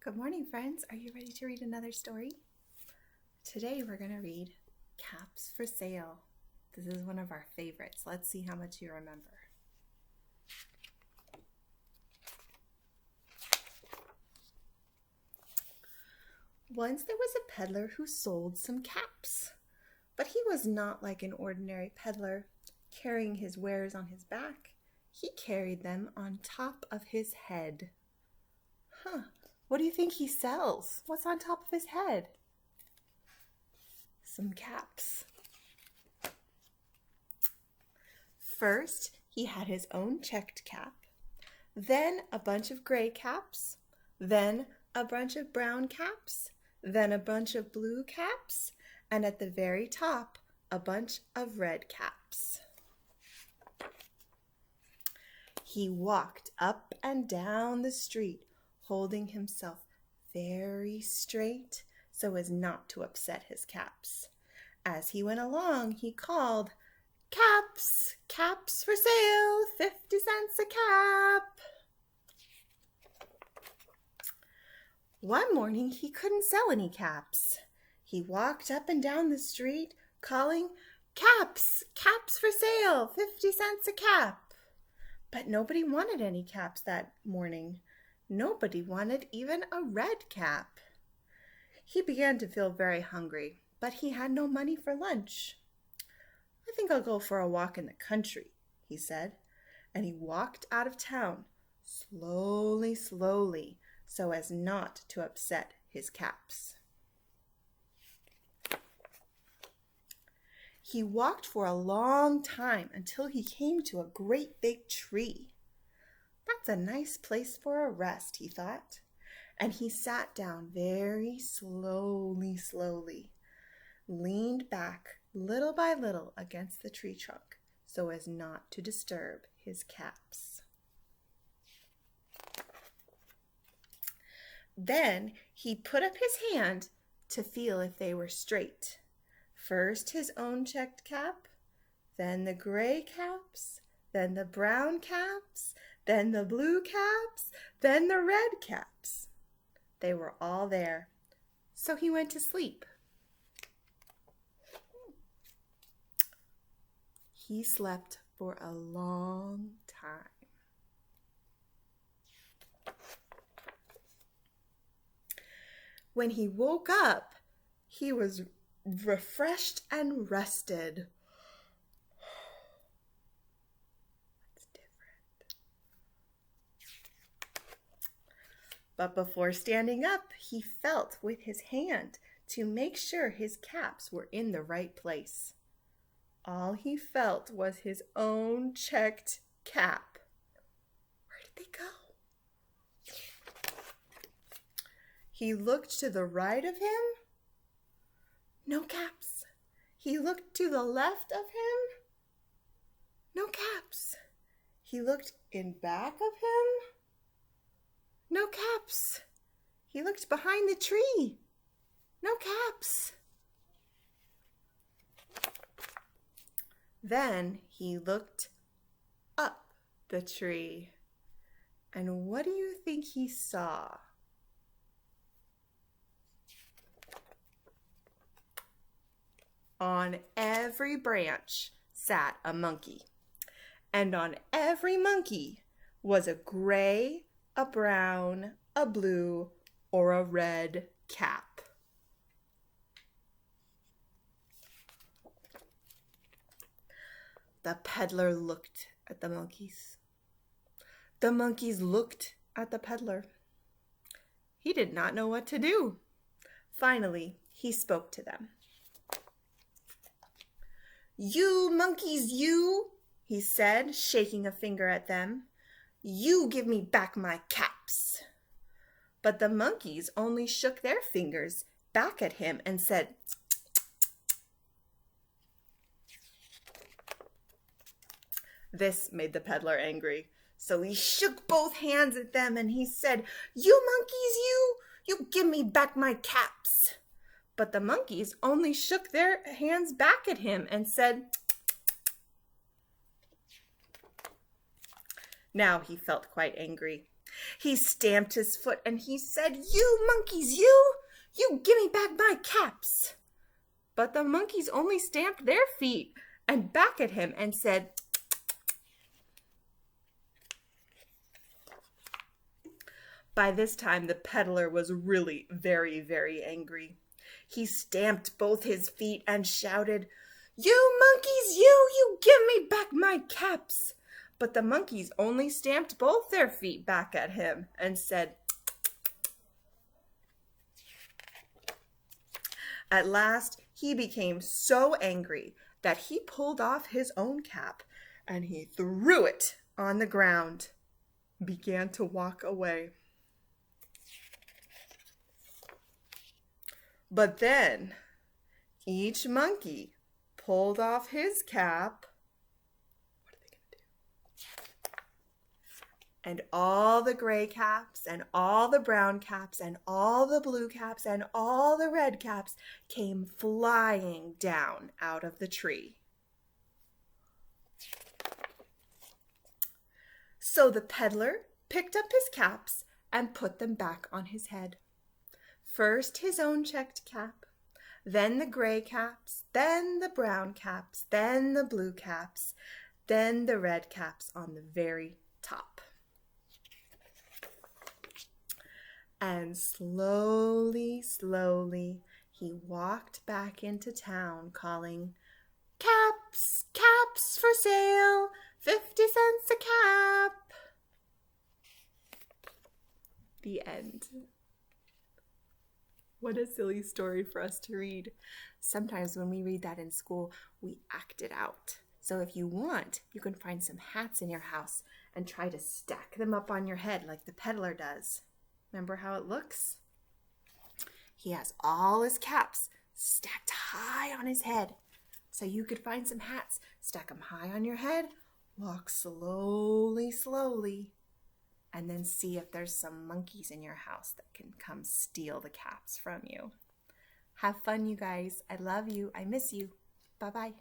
Good morning, friends. Are you ready to read another story? Today we're going to read Caps for Sale. This is one of our favorites. Let's see how much you remember. Once there was a peddler who sold some caps, but he was not like an ordinary peddler, carrying his wares on his back. He carried them on top of his head. What do you think he sells? What's on top of his head? Some caps. First, he had his own checked cap, then a bunch of gray caps, then a bunch of brown caps, then a bunch of blue caps, and at the very top, a bunch of red caps. He walked up and down the street, holding himself very straight so as not to upset his caps. As he went along, he called, "Caps, caps for sale, 50 cents a cap." One morning, he couldn't sell any caps. He walked up and down the street, calling, "Caps, caps for sale, 50 cents a cap." But nobody wanted any caps that morning. Nobody wanted even a red cap. He began to feel very hungry, but he had no money for lunch. "I think I'll go for a walk in the country," he said, and he walked out of town, slowly, so as not to upset his caps. He walked for a long time until he came to a great big tree. "That's a nice place for a rest," he thought, and he sat down very slowly, leaned back little by little against the tree trunk so as not to disturb his caps. Then he put up his hand to feel if they were straight. First his own checked cap, then the gray caps, then the brown caps, then the blue caps, then the red caps. They were all there, so he went to sleep. He slept for a long time. When he woke up, he was refreshed and rested. That's different. But before standing up, he felt with his hand to make sure his caps were in the right place. All he felt was his own checked cap. Where did they go? He looked to the right of him. No caps. He looked to the left of him. No caps. He looked in back of him. No caps. He looked behind the tree. No caps. Then he looked up the tree. And what do you think he saw? On every branch sat a monkey, and on every monkey was a gray, a brown, a blue, or a red cap. The peddler looked at the monkeys. The monkeys looked at the peddler. He did not know what to do. Finally, he spoke to them. "You monkeys, you," he said, shaking a finger at them. "You give me back my caps." But the monkeys only shook their fingers back at him and said, "Tsk, tsk, tsk." This made the peddler angry, so he shook both hands at them and he said, "You monkeys, you give me back my caps." But the monkeys only shook their hands back at him and said, Now he felt quite angry. He stamped his foot and he said, "You monkeys, you give me back my caps." But the monkeys only stamped their feet and back at him and said, By this time, the peddler was really very, very angry. He stamped both his feet and shouted, "You monkeys, you give me back my caps." But the monkeys only stamped both their feet back at him and said, At last, he became so angry that he pulled off his own cap and he threw it on the ground, began to walk away. But then each monkey pulled off his cap. What are they going to do? And all the gray caps and all the brown caps and all the blue caps and all the red caps came flying down out of the tree. So the peddler picked up his caps and put them back on his head. First his own checked cap, then the gray caps, then the brown caps, then the blue caps, then the red caps on the very top. And slowly, slowly, he walked back into town calling, "Caps, caps for sale, 50 cents a cap." The end. What a silly story for us to read. Sometimes when we read that in school, we act it out. So if you want, you can find some hats in your house and try to stack them up on your head like the peddler does. Remember how it looks? He has all his caps stacked high on his head. So you could find some hats, stack them high on your head, walk slowly, slowly, and then see if there's some monkeys in your house that can come steal the caps from you. Have fun, you guys. I love you. I miss you. Bye-bye.